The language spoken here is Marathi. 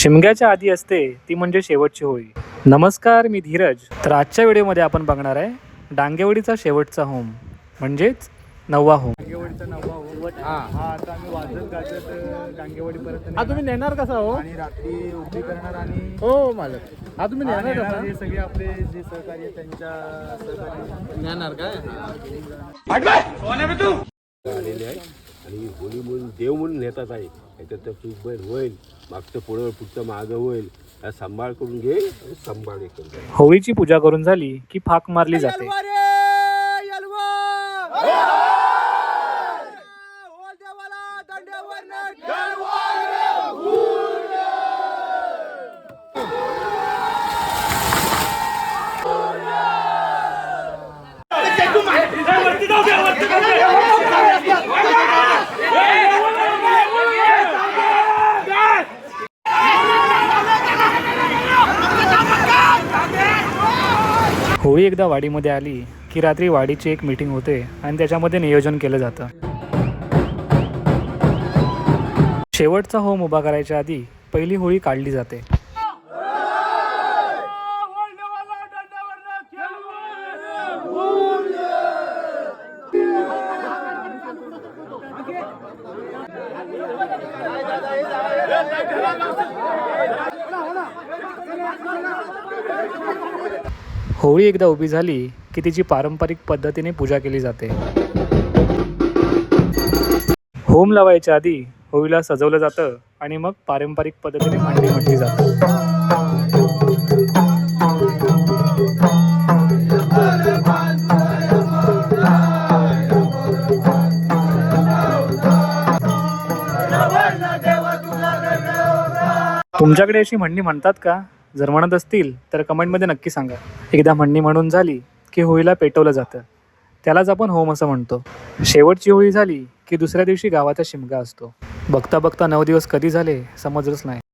शिमग्याच्या आधी असते ती म्हणजे शेवटची होळी. नमस्कार, मी धीरज. तर आजच्या व्हिडिओमध्ये आपण बघणार आहे डांगेवाडीचा शेवटचा होम म्हणजेच 9वा होम. डांगेवाडीचा 9वा होम. हा आता आम्ही वाजत गाजत डांगेवाडी परत. हा तुम्ही नेणार कसा हो? आणि रात्री उभी करणार आणि हो मालक. हा तुम्ही नेणार कसा? हे सगळे आपले जे सहकारी त्यांच्या सहकारी नेणार काय? आलेले आहे आणि होळी म्हणून देव म्हणून नेतात आहे. याच्यात तूप बैल होईल, मागचं पुढं पुढचं मागं होईल. सांभाळ करून घे, सांभाळ हे करून घे. होळीची पूजा करून झाली की फाक मारली जाते. होळी एकदा वाडीमध्ये आली की रात्री वाडीची एक मीटिंग होते आणि त्याच्यामध्ये नियोजन केलं जातं. शेवटचा होम उभा करायच्या आधी पहिली होळी काढली जाते. होळी एकदा उभी झाली की तिची पारंपरिक पद्धतीने पूजा केली जाते. होम लावायच्या आधी होळीला सजवलं जातं आणि मग पारंपरिक पद्धतीने मांडणी म्हटली जाते. तुमच्याकडे अशी म्हणणी म्हणतात का? जर म्हणत असतील तर कमेंटमध्ये नक्की सांगा. एकदा म्हणणी म्हणून झाली की होळीला पेटवलं जातं. त्यालाच आपण होम असं म्हणतो. शेवटची होळी झाली की दुसऱ्या दिवशी गावाचा शिमगा असतो. बघता बघता 9 दिवस कधी झाले समजलंच नाही.